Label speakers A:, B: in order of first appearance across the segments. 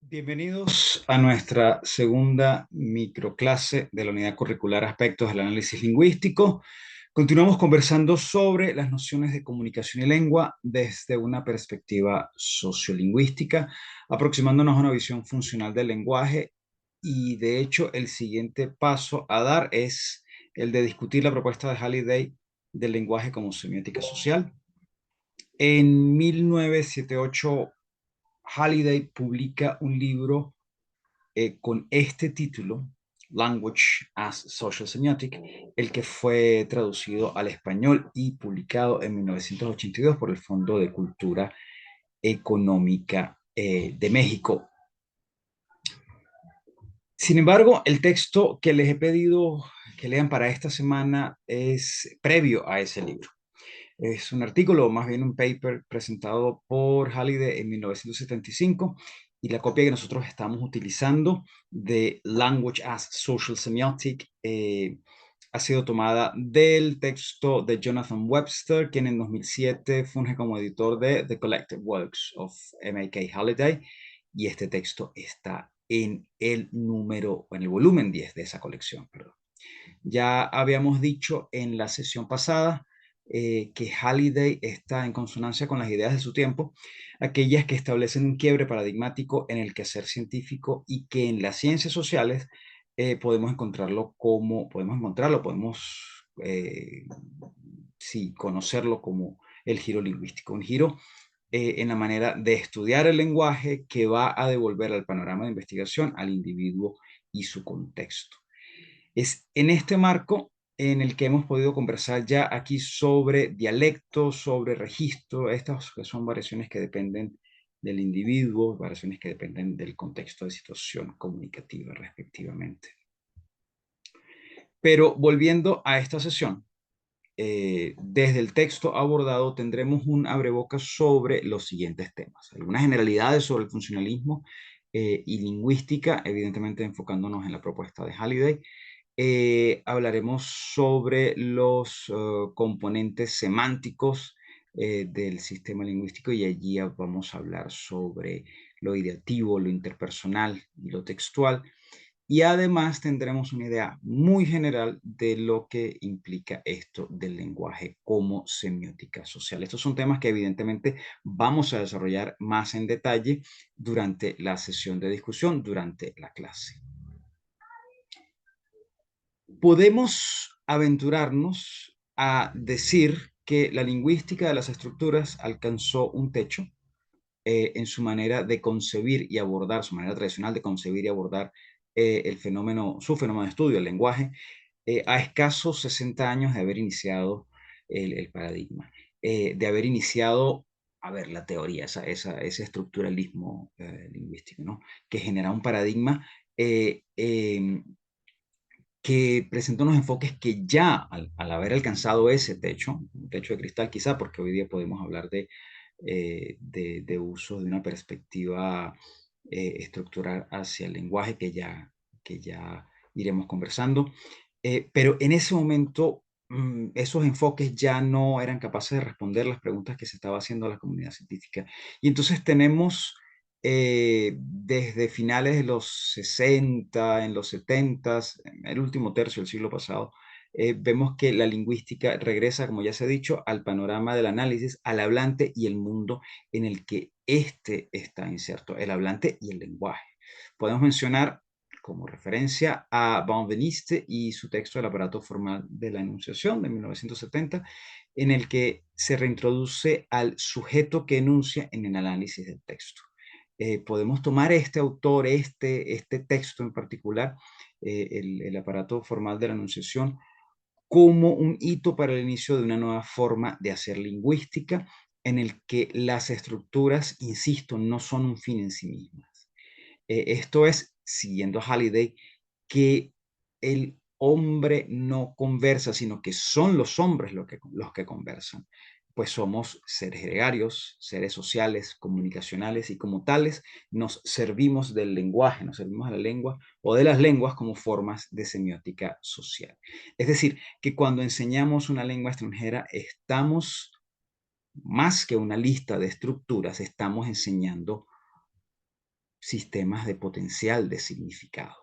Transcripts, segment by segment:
A: Bienvenidos a nuestra segunda microclase de la unidad curricular Aspectos del Análisis Lingüístico. Continuamos conversando sobre las nociones de comunicación y lengua desde una perspectiva sociolingüística, aproximándonos a una visión funcional del lenguaje. Y de hecho, el siguiente paso a dar es el de discutir la propuesta de Halliday del lenguaje como semiótica social. En 1978, Halliday publica un libro con este título, Language as Social Semiotic, el que fue traducido al español y publicado en 1982 por el Fondo de Cultura Económica de México. Sin embargo, el texto que les he pedido que lean para esta semana es previo a ese libro. Es un artículo, más bien un paper presentado por Halliday en 1975 y la copia que nosotros estamos utilizando de Language as Social Semiotic ha sido tomada del texto de Jonathan Webster, quien en 2007 funge como editor de The Collected Works of M.A.K. Halliday, y este texto está en el volumen 10 de esa colección, perdón. Ya habíamos dicho en la sesión pasada que Halliday está en consonancia con las ideas de su tiempo, aquellas que establecen un quiebre paradigmático en el quehacer científico y que en las ciencias sociales podemos sí, conocerlo como el giro lingüístico, un giro en la manera de estudiar el lenguaje que va a devolver al panorama de investigación al individuo y su contexto. Es en este marco en el que hemos podido conversar ya aquí sobre dialecto, sobre registro, estas que son variaciones que dependen del individuo, variaciones que dependen del contexto de situación comunicativa respectivamente. Pero volviendo a esta sesión, desde el texto abordado tendremos un abrebocas sobre los siguientes temas. Algunas generalidades sobre el funcionalismo y lingüística, evidentemente enfocándonos en la propuesta de Halliday. Hablaremos sobre los componentes semánticos del sistema lingüístico y allí vamos a hablar sobre lo ideativo, lo interpersonal y lo textual. Y además tendremos una idea muy general de lo que implica esto del lenguaje como semiótica social. Estos son temas que evidentemente vamos a desarrollar más en detalle durante la sesión de discusión, durante la clase. Podemos aventurarnos a decir que la lingüística de las estructuras alcanzó un techo en su manera de concebir y abordar, su manera tradicional de concebir y abordar su fenómeno de estudio, el lenguaje, a escasos 60 años de haber iniciado el paradigma, de haber iniciado, a ver, la teoría, ese estructuralismo lingüístico, ¿no? Que genera un paradigma que presenta unos enfoques que ya al haber alcanzado ese techo, un techo de cristal quizá, porque hoy día podemos hablar de uso de una perspectiva estructural hacia el lenguaje que ya iremos conversando. Pero en ese momento esos enfoques ya no eran capaces de responder las preguntas que se estaba haciendo a la comunidad científica. Y entonces tenemos desde finales de los 60, en los 70, en el último tercio del siglo pasado, vemos que la lingüística regresa, como ya se ha dicho, al panorama del análisis, al hablante y el mundo en el que éste está inserto, el hablante y el lenguaje. Podemos mencionar como referencia a Benveniste y su texto El aparato formal de la enunciación de 1970, en el que se reintroduce al sujeto que enuncia en el análisis del texto. Podemos tomar este autor, este texto en particular, el aparato formal de la enunciación, como un hito para el inicio de una nueva forma de hacer lingüística en el que las estructuras, insisto, no son un fin en sí mismas. Esto es, siguiendo a Halliday, que el hombre no conversa, sino que son los hombres los que conversan, pues somos seres gregarios, seres sociales, comunicacionales, y como tales nos servimos del lenguaje, nos servimos de la lengua o de las lenguas como formas de semiótica social. Es decir, que cuando enseñamos una lengua extranjera estamos, más que una lista de estructuras, estamos enseñando sistemas de potencial de significado.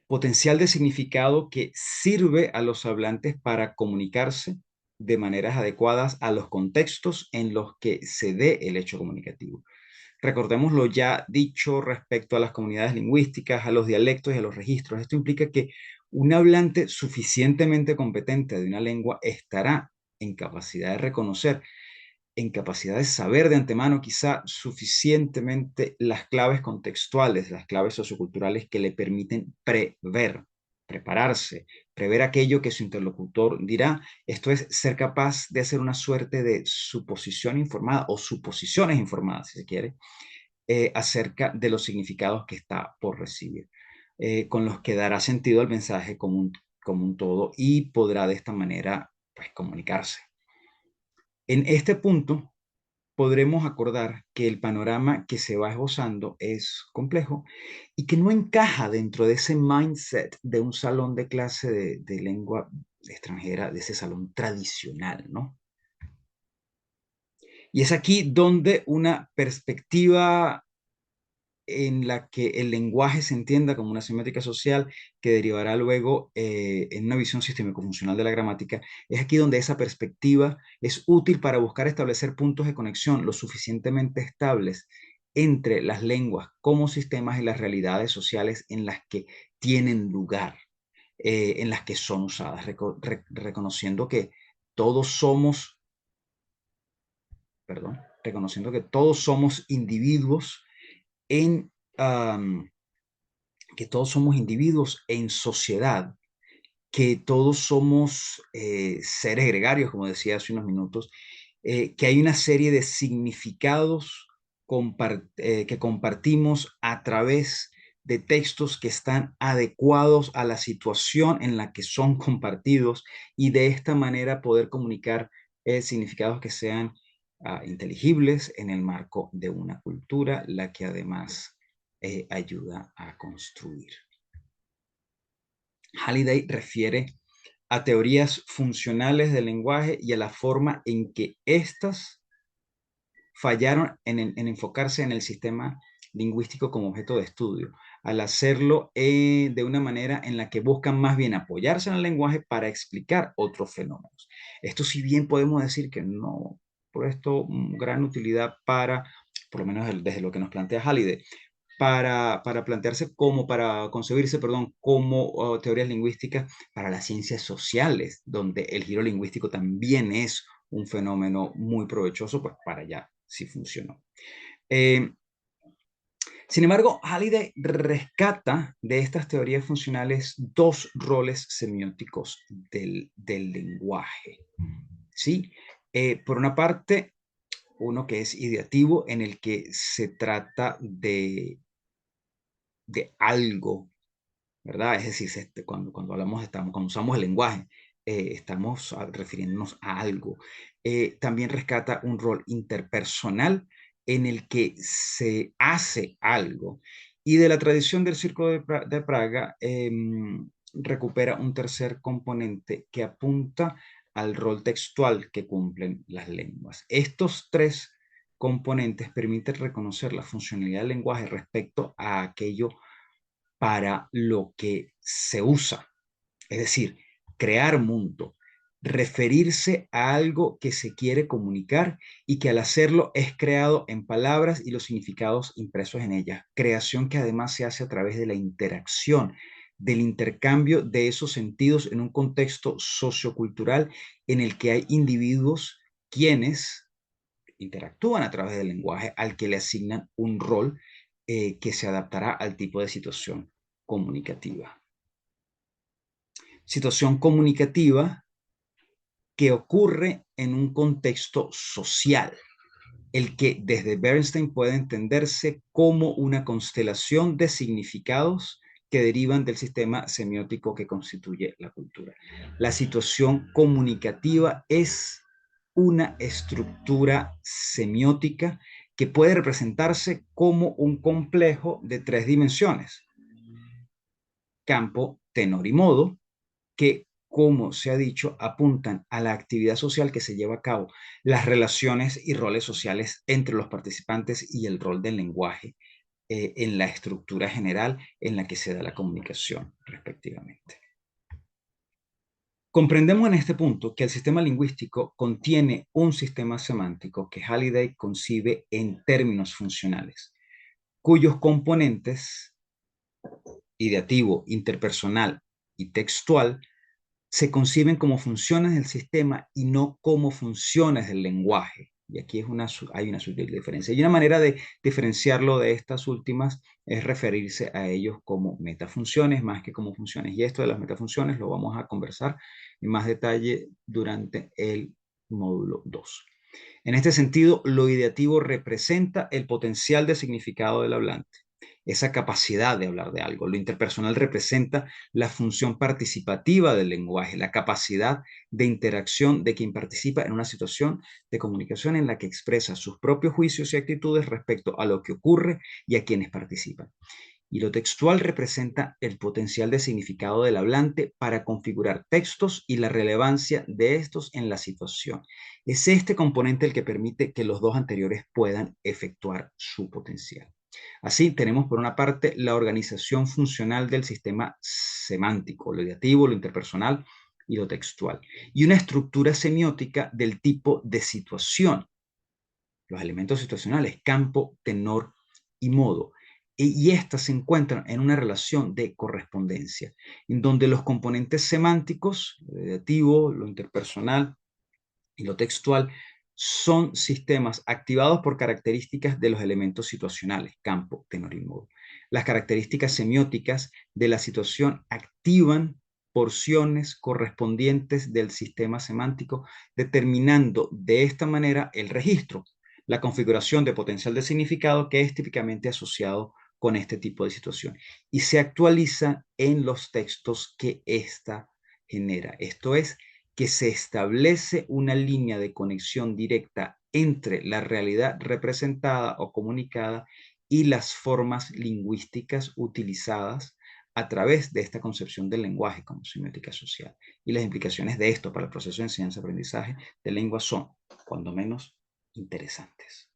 A: Potencial de significado que sirve a los hablantes para comunicarse de maneras adecuadas a los contextos en los que se dé el hecho comunicativo. Recordemos lo ya dicho respecto a las comunidades lingüísticas, a los dialectos y a los registros. Esto implica que un hablante suficientemente competente de una lengua estará en capacidad de reconocer, en capacidad de saber de antemano quizá suficientemente las claves contextuales, las claves socioculturales que le permiten prever, prepararse, prever aquello que su interlocutor dirá. Esto es ser capaz de hacer una suerte de suposición informada o suposiciones informadas, si se quiere, acerca de los significados que está por recibir, con los que dará sentido al mensaje como un todo y podrá de esta manera pues, comunicarse. En este punto, podremos acordar que el panorama que se va esbozando es complejo y que no encaja dentro de ese mindset de un salón de clase de lengua extranjera, de ese salón tradicional, ¿no? Y es aquí donde una perspectiva en la que el lenguaje se entienda como una semiótica social que derivará luego en una visión sistémico-funcional de la gramática, es aquí donde esa perspectiva es útil para buscar establecer puntos de conexión lo suficientemente estables entre las lenguas como sistemas y las realidades sociales en las que tienen lugar, en las que son usadas, reconociendo que todos somos, perdón, reconociendo que todos somos individuos en que todos somos individuos en sociedad, que todos somos seres gregarios, como decía hace unos minutos, que hay una serie de significados que compartimos a través de textos que están adecuados a la situación en la que son compartidos y de esta manera poder comunicar significados que sean inteligibles en el marco de una cultura, la que además ayuda a construir. Halliday refiere a teorías funcionales del lenguaje y a la forma en que éstas fallaron en enfocarse en el sistema lingüístico como objeto de estudio, al hacerlo de una manera en la que buscan más bien apoyarse en el lenguaje para explicar otros fenómenos. Esto, si bien podemos decir que no presto gran utilidad para, por lo menos desde lo que nos plantea Halliday, para plantearse como, para concebirse, perdón, como teorías lingüísticas para las ciencias sociales, donde el giro lingüístico también es un fenómeno muy provechoso, pues para allá sí funcionó. Sin embargo, Halliday rescata de estas teorías funcionales dos roles semióticos del lenguaje. ¿Sí? Por una parte, uno que es ideativo, en el que se trata de algo, ¿verdad? Es decir, cuando hablamos, cuando usamos el lenguaje, estamos refiriéndonos a algo. También rescata un rol interpersonal en el que se hace algo. Y de la tradición del Círculo de Praga, recupera un tercer componente que apunta al rol textual que cumplen las lenguas. Estos tres componentes permiten reconocer la funcionalidad del lenguaje respecto a aquello para lo que se usa, es decir, crear mundo, referirse a algo que se quiere comunicar y que al hacerlo es creado en palabras y los significados impresos en ellas. Creación que además se hace a través de la interacción, del intercambio de esos sentidos en un contexto sociocultural en el que hay individuos quienes interactúan a través del lenguaje al que le asignan un rol que se adaptará al tipo de situación comunicativa. Situación comunicativa que ocurre en un contexto social, el que desde Bernstein puede entenderse como una constelación de significados que derivan del sistema semiótico que constituye la cultura. La situación comunicativa es una estructura semiótica que puede representarse como un complejo de tres dimensiones: campo, tenor y modo, que como se ha dicho, apuntan a la actividad social que se lleva a cabo, las relaciones y roles sociales entre los participantes y el rol del lenguaje en la estructura general en la que se da la comunicación, respectivamente. Comprendemos en este punto que el sistema lingüístico contiene un sistema semántico que Halliday concibe en términos funcionales, cuyos componentes ideativo, interpersonal y textual se conciben como funciones del sistema y no como funciones del lenguaje. Y aquí hay una sutil diferencia. Y una manera de diferenciarlo de estas últimas es referirse a ellos como metafunciones más que como funciones. Y esto de las metafunciones lo vamos a conversar en más detalle durante el módulo 2. En este sentido, lo ideativo representa el potencial de significado del hablante, esa capacidad de hablar de algo. Lo interpersonal representa la función participativa del lenguaje, la capacidad de interacción de quien participa en una situación de comunicación en la que expresa sus propios juicios y actitudes respecto a lo que ocurre y a quienes participan. Y lo textual representa el potencial de significado del hablante para configurar textos y la relevancia de estos en la situación. Es este componente el que permite que los dos anteriores puedan efectuar su potencial. Así, tenemos por una parte la organización funcional del sistema semántico, lo ideativo, lo interpersonal y lo textual, y una estructura semiótica del tipo de situación, los elementos situacionales, campo, tenor y modo. Y estas se encuentran en una relación de correspondencia, en donde los componentes semánticos, lo ideativo, lo interpersonal y lo textual, son sistemas activados por características de los elementos situacionales, campo, tenor y modo. Las características semióticas de la situación activan porciones correspondientes del sistema semántico, determinando de esta manera el registro, la configuración de potencial de significado que es típicamente asociado con este tipo de situación y se actualiza en los textos que ésta genera. Esto es, que se establece una línea de conexión directa entre la realidad representada o comunicada y las formas lingüísticas utilizadas a través de esta concepción del lenguaje como semiótica social. Y las implicaciones de esto para el proceso de enseñanza-aprendizaje de lengua son, cuando menos, interesantes.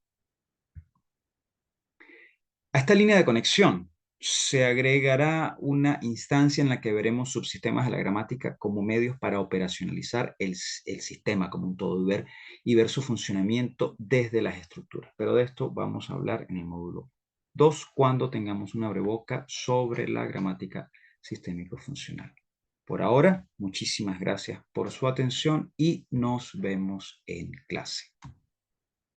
A: A esta línea de conexión se agregará una instancia en la que veremos subsistemas de la gramática como medios para operacionalizar el sistema como un todo y ver su funcionamiento desde las estructuras. Pero de esto vamos a hablar en el módulo 2 cuando tengamos una breboca sobre la gramática sistémico-funcional. Por ahora, muchísimas gracias por su atención y nos vemos en clase.